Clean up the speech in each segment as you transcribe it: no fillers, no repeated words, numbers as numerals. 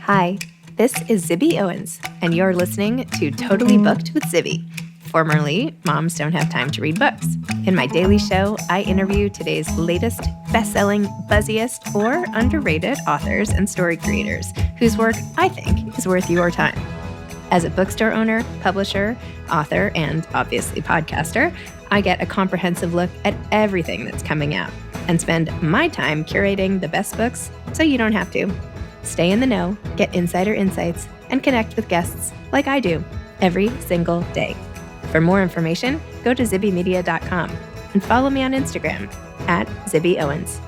Hi, this is Zibby Owens, and you're listening to Totally Booked with Zibby, formerly Moms Don't Have Time to Read Books. In my daily show, I interview today's latest best-selling, buzziest, or underrated authors and story creators whose work I think is worth your time. As a bookstore owner, publisher, author, and obviously podcaster, I get a comprehensive look at everything that's coming out and spend my time curating the best books so you don't have to. Stay in the know, get insider insights, and connect with guests like I do every single day. For more information, go to zibbymedia.com and follow me on Instagram at Zibby Owens.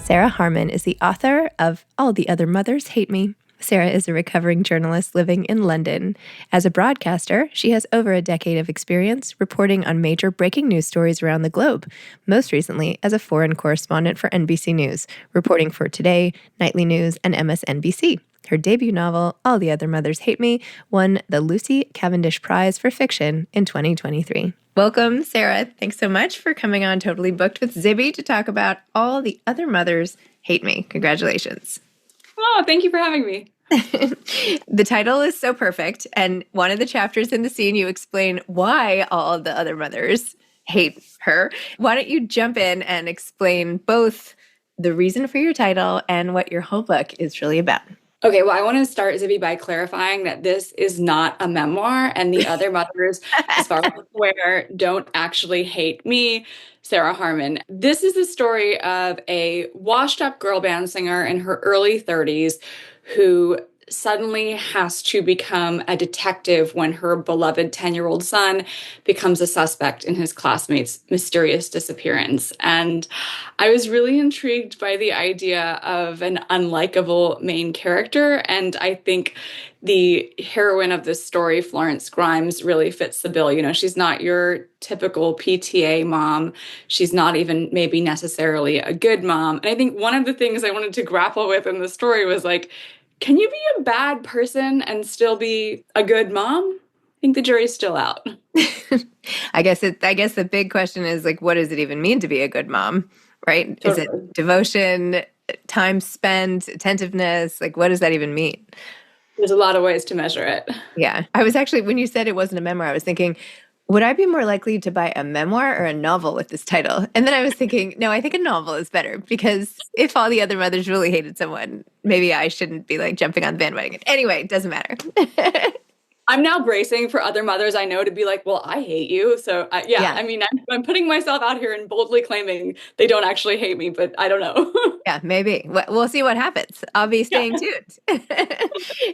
Sarah Harman is the author of All the Other Mothers Hate Me. Sarah is a recovering journalist living in London. As a broadcaster, she has over a decade of experience reporting on major breaking news stories around the globe, most recently as a foreign correspondent for NBC News, reporting for Today, Nightly News, and MSNBC. Her debut novel, All the Other Mothers Hate Me, won the Lucy Cavendish Prize for Fiction in 2023. Welcome, Sarah. Thanks so much for coming on Totally Booked with Zibby to talk about All the Other Mothers Hate Me. Congratulations. Oh, thank you for having me. The title is so perfect, and one of the chapters in the scene, you explain why all the other mothers hate her. Why don't you jump in and explain both the reason for your title and what your whole book is really about? Okay, well, I want to start, Zibby, by clarifying that this is not a memoir, and the other mothers, as far as I'm aware, don't actually hate me, Sarah Harman. This is the story of a washed-up girl band singer in her early 30s who suddenly has to become a detective when her beloved 10-year-old son becomes a suspect in his classmate's mysterious disappearance. And I was really intrigued by the idea of an unlikable main character. And I think the heroine of this story, Florence Grimes, really fits the bill. You know, she's not your typical PTA mom. She's not even maybe necessarily a good mom. And I think one of the things I wanted to grapple with in the story was like, can you be a bad person and still be a good mom? I think the jury's still out. I guess the big question is like, what does it even mean to be a good mom, right? Totally. Is it devotion, time spent, attentiveness? Like, what does that even mean? There's a lot of ways to measure it. Yeah. I was actually, when you said it wasn't a memoir, I was thinking, would I be more likely to buy a memoir or a novel with this title? And then I was thinking, no, I think a novel is better, because if all the other mothers really hated someone, maybe I shouldn't be like jumping on the bandwagon. Anyway, it doesn't matter. I'm now bracing for other mothers I know to be like, well, I hate you. So yeah, I mean, I'm putting myself out here and boldly claiming they don't actually hate me, but I don't know. Yeah, maybe. We'll see what happens. I'll be staying tuned.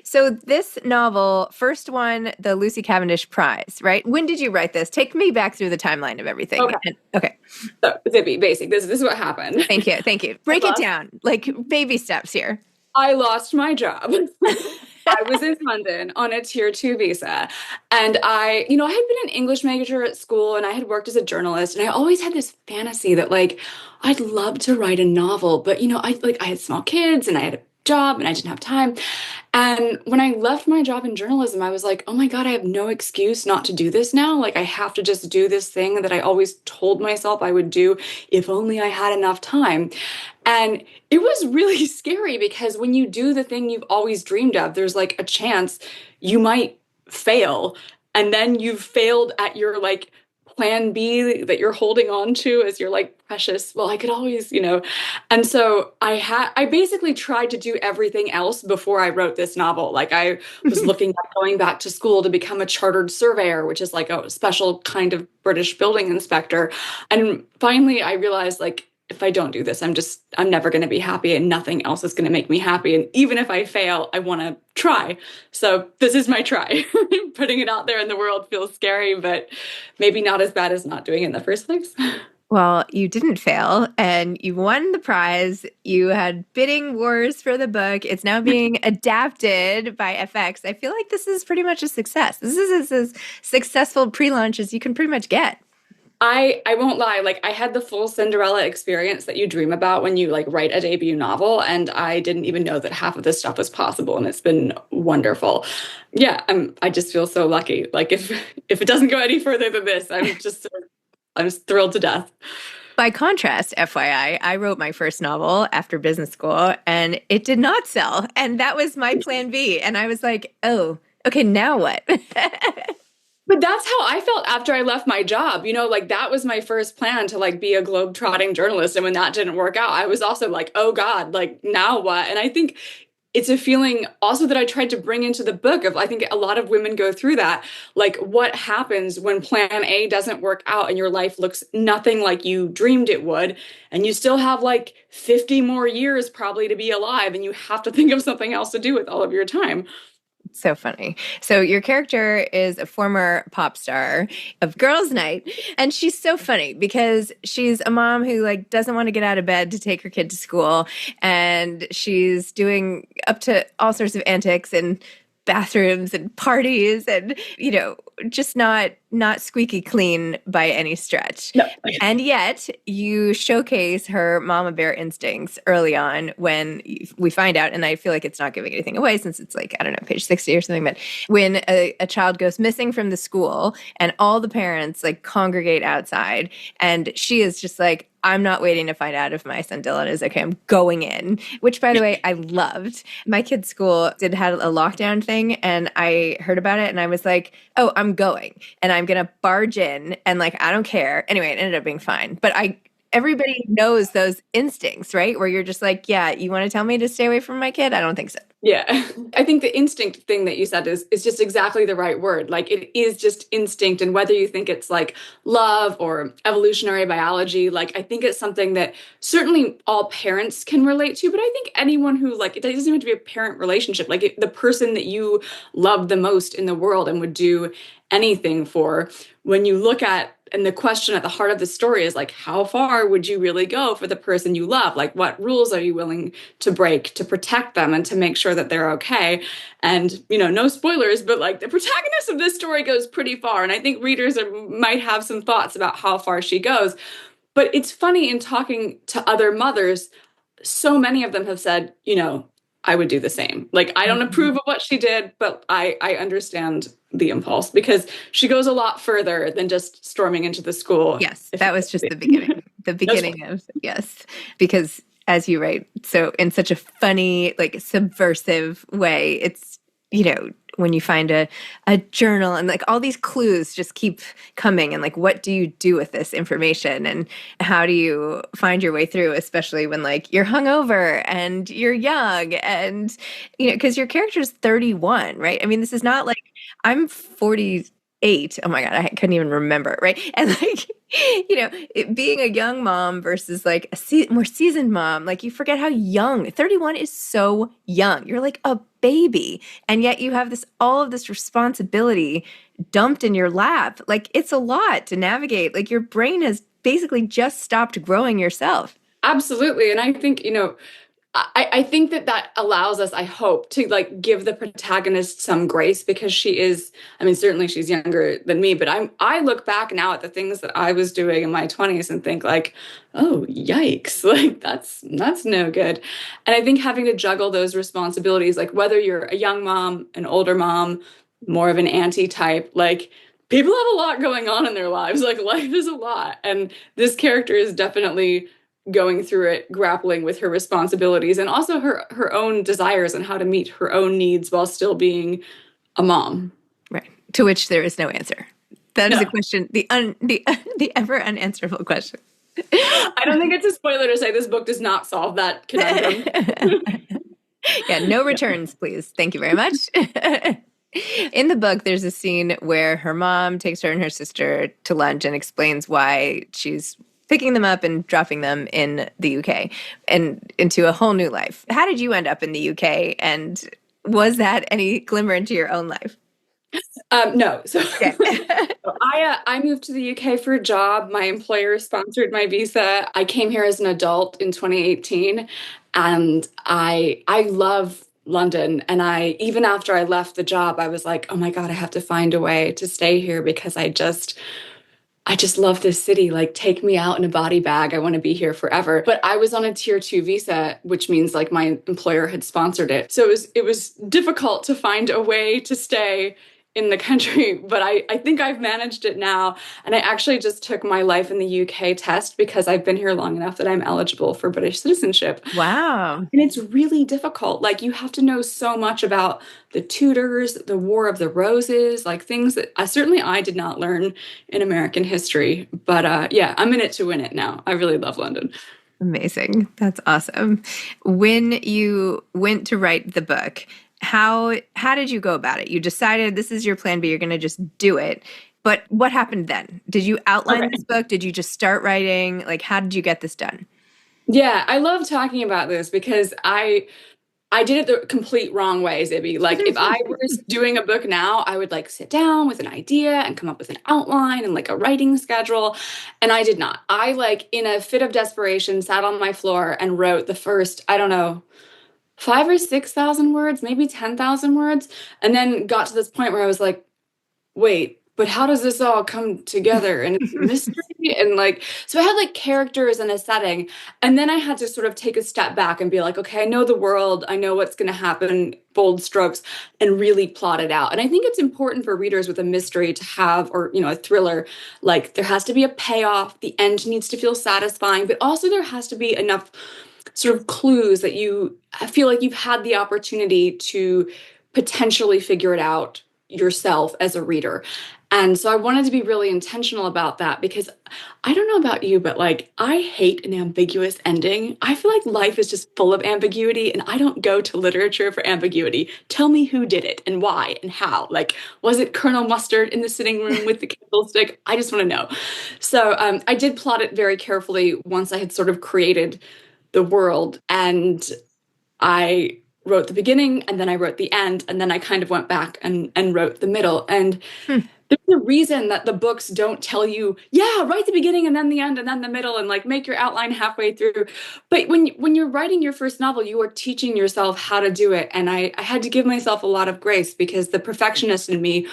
So this novel, first won the Lucy Cavendish Prize, right? When did you write this? Take me back through the timeline of everything. Okay. So, Zibby, basic. This is what happened. Thank you. Break it down, like baby steps here. I lost my job. I was in London on a tier 2 visa. And I had been an English major at school and I had worked as a journalist. And I always had this fantasy that like, I'd love to write a novel, but I had small kids and I had a job and I didn't have time. And when I left my job in journalism, I was like, oh my God, I have no excuse not to do this now. Like I have to just do this thing that I always told myself I would do if only I had enough time. And it was really scary because when you do the thing you've always dreamed of, there's like a chance you might fail. And then you've failed at your like plan B that you're holding on to as your like precious, well, I could always, And so I basically tried to do everything else before I wrote this novel. Like I was looking at going back to school to become a chartered surveyor, which is like a special kind of British building inspector. And finally I realized like, if I don't do this, I'm never going to be happy and nothing else is going to make me happy. And even if I fail, I want to try. So this is my try. Putting it out there in the world feels scary, but maybe not as bad as not doing it in the first place. Well, you didn't fail and you won the prize. You had bidding wars for the book. It's now being adapted by FX. I feel like this is pretty much a success. This is as successful pre-launch as you can pretty much get. I won't lie, like I had the full Cinderella experience that you dream about when you like write a debut novel, and I didn't even know that half of this stuff was possible, and it's been wonderful. Yeah, I just feel so lucky. Like if it doesn't go any further than this, I'm thrilled to death. By contrast, FYI, I wrote my first novel after business school and it did not sell. And that was my plan B. And I was like, oh, okay, now what? But that's how I felt after I left my job. Like that was my first plan to like be a globe-trotting journalist. And when that didn't work out, I was also like, oh God, like now what? And I think it's a feeling also that I tried to bring into the book of, I think a lot of women go through that. Like what happens when plan A doesn't work out and your life looks nothing like you dreamed it would, and you still have like 50 more years probably to be alive, and you have to think of something else to do with all of your time. So funny. So your character is a former pop star of Girls Night, and she's so funny because she's a mom who like doesn't want to get out of bed to take her kid to school, and she's doing up to all sorts of antics and bathrooms and parties and just not squeaky clean by any stretch. No. And yet you showcase her mama bear instincts early on when we find out, and I feel like it's not giving anything away since it's like, I don't know, page 60 or something, but when a child goes missing from the school and all the parents like congregate outside and she is just like, I'm not waiting to find out if my son Dylan is okay. I'm going in, which by the way, I loved. My kid's school did have a lockdown thing and I heard about it and I was like, oh, I'm going and I'm going to barge in and like, I don't care. Anyway, it ended up being fine. But everybody knows those instincts, right? Where you're just like, yeah, you want to tell me to stay away from my kid? I don't think so. Yeah. I think the instinct thing that you said is just exactly the right word. Like it is just instinct. And whether you think it's like love or evolutionary biology, like I think it's something that certainly all parents can relate to. But I think anyone who like, it doesn't even have to be a parent relationship, like the person that you love the most in the world and would do anything for, when you look at, and the question at the heart of the story is like, how far would you really go for the person you love? Like, what rules are you willing to break to protect them and to make sure that they're okay? And, no spoilers, but like the protagonist of this story goes pretty far. And I think readers might have some thoughts about how far she goes. But it's funny in talking to other mothers, so many of them have said, I would do the same. Like, I don't approve of what she did, but I understand the impulse because she goes a lot further than just storming into the school. Yes, that was just the beginning. The beginning of, yes, because as you write, so in such a funny, like subversive way, it's, when you find a journal and like all these clues just keep coming and like, what do you do with this information and how do you find your way through, especially when like you're hungover and you're young and, because your character's 31, right? I mean, this is not like I'm 48. Oh my God, I couldn't even remember, right? And like, being a young mom versus like a more seasoned mom, like you forget how young 31 is. So young. You're like a baby. And yet you have all of this responsibility dumped in your lap. Like it's a lot to navigate. Like your brain has basically just stopped growing yourself. Absolutely. And I think, I think that allows us, I hope, to like give the protagonist some grace because she is, I mean, certainly she's younger than me, but I look back now at the things that I was doing in my 20s and think like, oh, yikes, like that's no good. And I think having to juggle those responsibilities, like whether you're a young mom, an older mom, more of an auntie type, like people have a lot going on in their lives. Like life is a lot. And this character is definitely going through it, grappling with her responsibilities and also her own desires and how to meet her own needs while still being a mom. Right. To which there is no answer. That is a question, the ever unanswerable question. I don't think it's a spoiler to say this book does not solve that conundrum. Yeah, no returns, please. Thank you very much. In the book, there's a scene where her mom takes her and her sister to lunch and explains why she's picking them up and dropping them in the UK and into a whole new life. How did you end up in the UK? And was that any glimmer into your own life? No. So, okay. So I moved to the UK for a job. My employer sponsored my visa. I came here as an adult in 2018 and I love London. And even after I left the job, I was like, oh my God, I have to find a way to stay here because I just love this city. Like, take me out in a body bag. I want to be here forever. But I was on a tier 2 visa, which means like my employer had sponsored it. So it was difficult to find a way to stay in the country, but I think I've managed it now. And I actually just took my life in the UK test because I've been here long enough that I'm eligible for British citizenship. Wow. And it's really difficult. Like, you have to know so much about the Tudors, the War of the Roses, like things that certainly I did not learn in American history. But yeah, I'm in it to win it now. I really love London. Amazing. That's awesome. When you went to write the book, how did you go about it? You decided this is your plan B, you're going to just do it. But what happened then? Did you outline Okay. this book? Did you just start writing? Like, how did you get this done? Yeah, I love talking about this because I did it the complete wrong way, Zibby. Like, if I was doing a book now, I would like sit down with an idea and come up with an outline and like a writing schedule. And I did not. I like in a fit of desperation sat on my floor and wrote the first, I don't know, 5 or 6 thousand words, maybe 10,000 words, and then got to this point where I was like, wait, but how does this all come together? And it's a mystery. And like, so I had like characters and a setting. And then I had to sort of take a step back and be like, okay, I know the world, I know what's going to happen, bold strokes, and really plot it out. And I think it's important for readers with a mystery to have, or, a thriller, like there has to be a payoff. The end needs to feel satisfying, but also there has to be enough sort of clues that you feel like you've had the opportunity to potentially figure it out yourself as a reader. And so I wanted to be really intentional about that because I don't know about you, but like I hate an ambiguous ending. I feel like life is just full of ambiguity and I don't go to literature for ambiguity. Tell me who did it and why and how. Like, was it Colonel Mustard in the sitting room with the candlestick? I just want to know. So I did plot it very carefully once I had sort of created the world, and I wrote the beginning and then I wrote the end and then I kind of went back and wrote the middle. And Hmm. there's a reason that the books don't tell you, yeah, write the beginning and then the end and then the middle and like make your outline halfway through. But when you're writing your first novel, you are teaching yourself how to do it. And I had to give myself a lot of grace because the perfectionist in me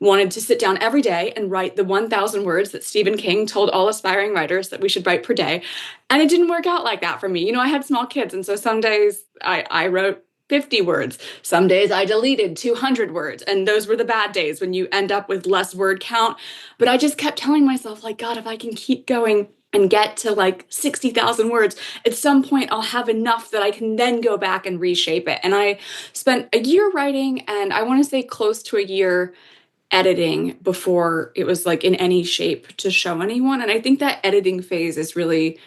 wanted to sit down every day and write the 1,000 words that Stephen King told all aspiring writers that we should write per day. And it didn't work out like that for me. I had small kids. And so some days I wrote 50 words. Some days I deleted 200 words. And those were the bad days when you end up with less word count. But I just kept telling myself, like, God, if I can keep going and get to like 60,000 words, at some point I'll have enough that I can then go back and reshape it. And I spent a year writing, and I want to say close to a year editing before it was like in any shape to show anyone. And I think that editing phase is really,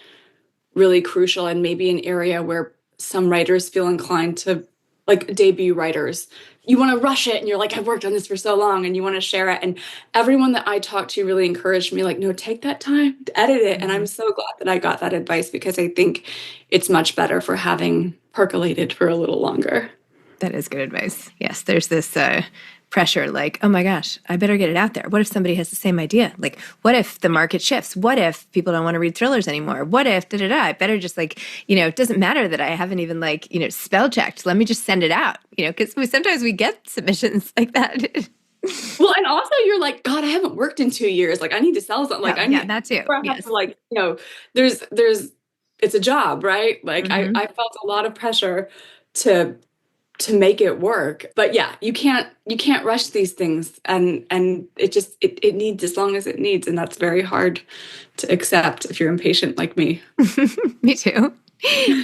really crucial and maybe an area where some writers feel inclined to, like debut writers, you want to rush it and you're like, I've worked on this for so long and you want to share it. And everyone that I talked to really encouraged me, like, no, take that time to edit it. And I'm so glad that I got that advice because I think it's much better for having percolated for a little longer. That is good advice. Yes, there's this pressure like, oh my gosh, I better get it out there. What if somebody has the same idea? Like, what if the market shifts? What if people don't want to read thrillers anymore? What if da-da-da? I better just like, it doesn't matter that I haven't even like, spell checked. Let me just send it out, because sometimes we get submissions like that. Well, and also you're like, God, I haven't worked in 2 years. Like, I need to sell something. Like, Oh, I yeah, need, that too. or I have Yes. to like, there's, it's a job, right? Like, I Hmm. felt a lot of pressure to make it work. But yeah, you can't rush these things, and it needs as long as it needs, and that's very hard to accept if you're impatient like me. Me too.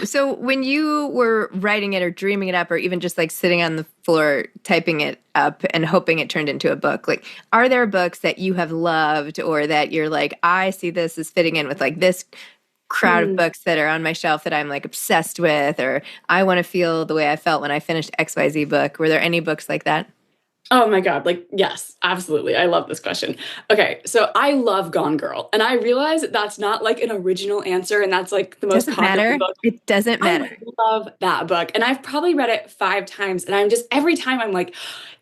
So when you were writing it or dreaming it up or even just like sitting on the floor typing it up and hoping it turned into a book, like are there books that you have loved or that you're like, I see this as fitting in with like this crowd of Hmm. books that are on my shelf that I'm like obsessed with, or I want to feel the way I felt when I finished XYZ book? Were there any books like that? Oh my God. Like, yes, absolutely. I love this question. Okay. So I love Gone Girl. And I realize that that's not like an original answer. And that's like the most Doesn't popular matter. book. It doesn't I matter. love that book. And I've probably read it 5 times. And I'm just, every time I'm like,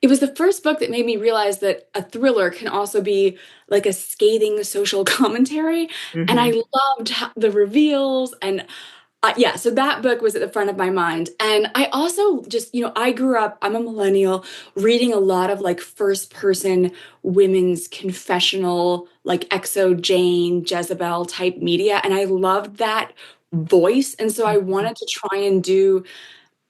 it was the first book that made me realize that a thriller can also be like a scathing social commentary. And I Hmm. loved the reveals. And yeah, so that book was at the front of my mind. And I also just, I grew up, I'm a millennial, reading a lot of like first person women's confessional, like Exo Jane, Jezebel type media. And I loved that voice. And so I wanted to try and do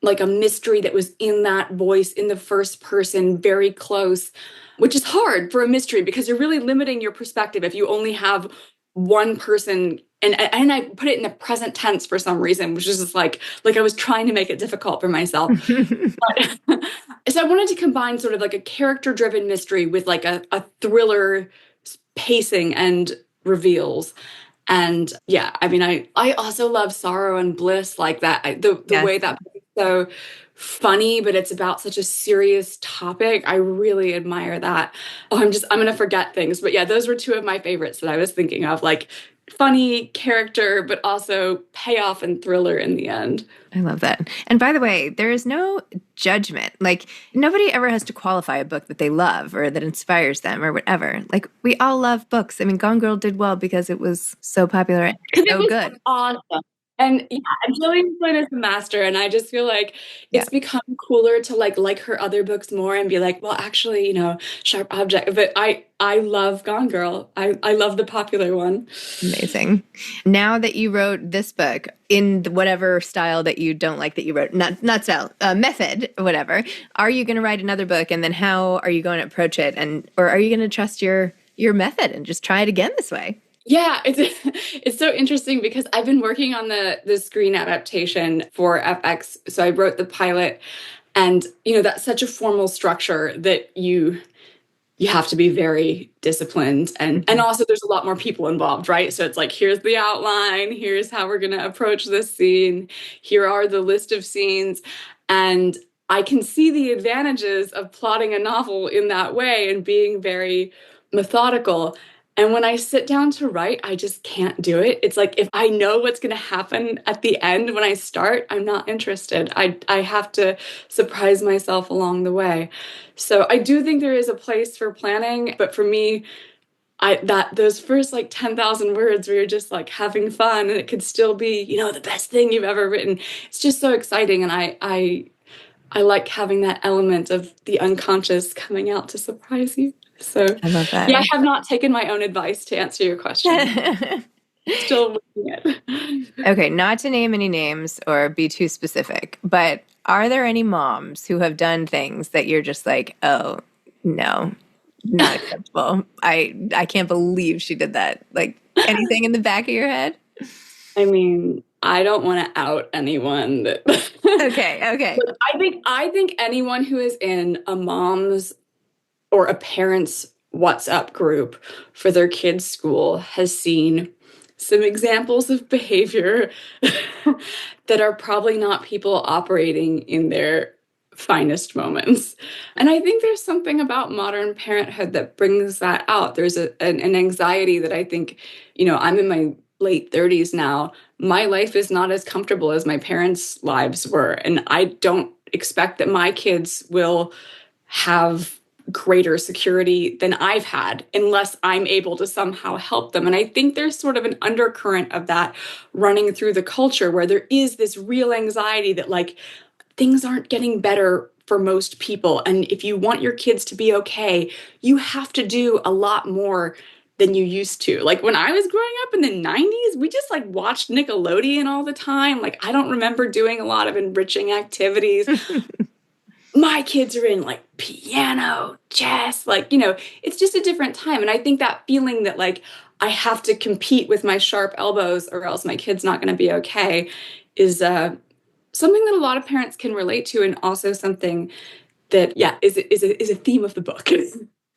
like a mystery that was in that voice in the first person, very close, which is hard for a mystery because you're really limiting your perspective if you only have one person. And I put it in the present tense for some reason, which is just like I was trying to make it difficult for myself. But, so I wanted to combine sort of like a character-driven mystery with like a thriller pacing and reveals. And yeah, I mean, I also love sorrow and bliss like that. The Yes. way that book is so funny, but it's about such a serious topic. I really admire that. Oh, I'm gonna forget things, but yeah, those were two of my favorites that I was thinking of, like funny character, but also payoff and thriller in the end. I love that. And by the way, there is no judgment. Like, nobody ever has to qualify a book that they love or that inspires them or whatever. Like, we all love books. I mean, Gone Girl did well because it was so popular and Because it so was good. awesome. And yeah, Gillian Flynn is the master, and I just feel like Yeah. it's become cooler to like her other books more and be like, well, actually, Sharp Object. But I love Gone Girl. I love the popular one. Amazing. Now that you wrote this book in whatever style that you don't like that you wrote, not style, method, whatever, are you going to write another book? And then how are you going to approach it? Or are you going to trust your method and just try it again this way? Yeah, it's so interesting because I've been working on the screen adaptation for FX. So I wrote the pilot, and that's such a formal structure that you have to be very disciplined, and also there's a lot more people involved, right? So it's like, here's the outline, here's how we're going to approach this scene, here are the list of scenes. And I can see the advantages of plotting a novel in that way and being very methodical. And when I sit down to write, I just can't do it. It's like, if I know what's going to happen at the end when I start, I'm not interested. I have to surprise myself along the way. So I do think there is a place for planning, but for me, those first like 10,000 words where you're just like having fun and it could still be, the best thing you've ever written. It's just so exciting, and I like having that element of the unconscious coming out to surprise you. So I love that. yeah, I have not taken my own advice to answer your question. Still winging it. Okay, not to name any names or be too specific, but are there any moms who have done things that you're just like, oh, no, not acceptable. I can't believe she did that. Like, anything in the back of your head? I mean, I don't want to out anyone that Okay. But I think anyone who is in a mom's or a parent's WhatsApp group for their kids' school has seen some examples of behavior that are probably not people operating in their finest moments. And I think there's something about modern parenthood that brings that out. There's an anxiety that I think, I'm in my late 30s now. My life is not as comfortable as my parents' lives were. And I don't expect that my kids will have greater security than I've had unless I'm able to somehow help them. And I think there's sort of an undercurrent of that running through the culture where there is this real anxiety that like things aren't getting better for most people. And if you want your kids to be okay, you have to do a lot more than you used to. Like when I was growing up in the 90s, we just like watched Nickelodeon all the time. Like I don't remember doing a lot of enriching activities. My kids are in like piano, chess, like, it's just a different time. And I think that feeling that like I have to compete with my sharp elbows or else my kid's not going to be okay is something that a lot of parents can relate to, and also something that, yeah, is a theme of the book.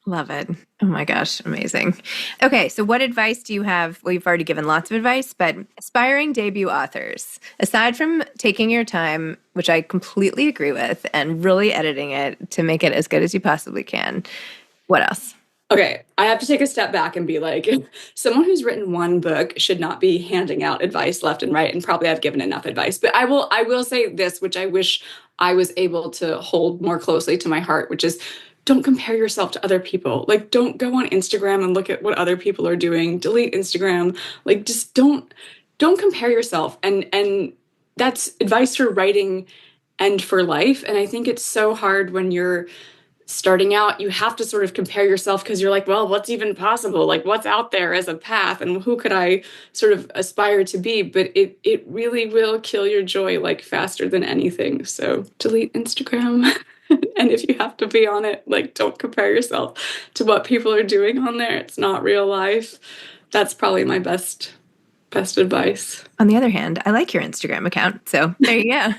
Love it. Oh my gosh, amazing. Okay, so what advice do you have? Well, you've already given lots of advice, but aspiring debut authors, aside from taking your time, which I completely agree with, and really editing it to make it as good as you possibly can, what else? Okay, I have to take a step back and be like, someone who's written one book should not be handing out advice left and right, and probably I've given enough advice. But I will say this, which I wish I was able to hold more closely to my heart, which is don't compare yourself to other people. Like, don't go on Instagram and look at what other people are doing. Delete Instagram. Like, just don't compare yourself. And that's advice for writing and for life. And I think it's so hard when you're starting out, you have to sort of compare yourself because you're like, well, what's even possible? Like, what's out there as a path, and who could I sort of aspire to be? But it really will kill your joy like faster than anything. So delete Instagram. And if you have to be on it, like, don't compare yourself to what people are doing on there. It's not real life. That's probably my best advice. On the other hand, I like your Instagram account, so there you go.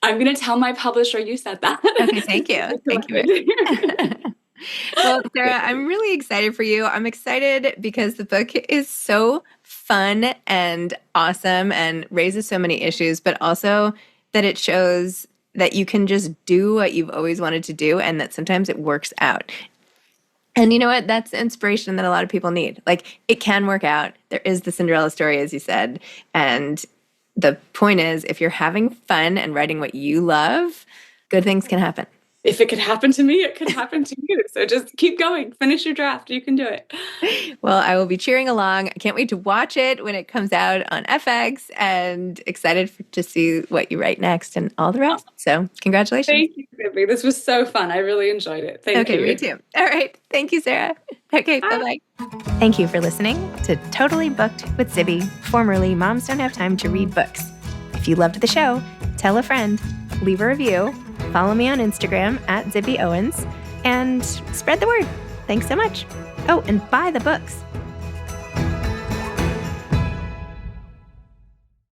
I'm going to tell my publisher you said that. Okay, thank you. Thank you. Well, Sarah, I'm really excited for you. I'm excited because the book is so fun and awesome and raises so many issues, but also that it shows that you can just do what you've always wanted to do and that sometimes it works out. And you know what? That's the inspiration that a lot of people need. Like, it can work out. There is the Cinderella story, as you said. And the point is, if you're having fun and writing what you love, good things can happen. If it could happen to me, it could happen to you. So just keep going. Finish your draft. You can do it. Well, I will be cheering along. I can't wait to watch it when it comes out on FX, and excited to see what you write next and all the rest. So congratulations. Thank you, Zibby. This was so fun. I really enjoyed it. Thank you. Okay, me too. All right. Thank you, Sarah. Okay, bye-bye. Thank you for listening to Totally Booked with Zibby, formerly Moms Don't Have Time to Read Books. If you loved the show, tell a friend, leave a review, follow me on Instagram at Zibby Owens, and spread the word. Thanks so much. Oh, and buy the books.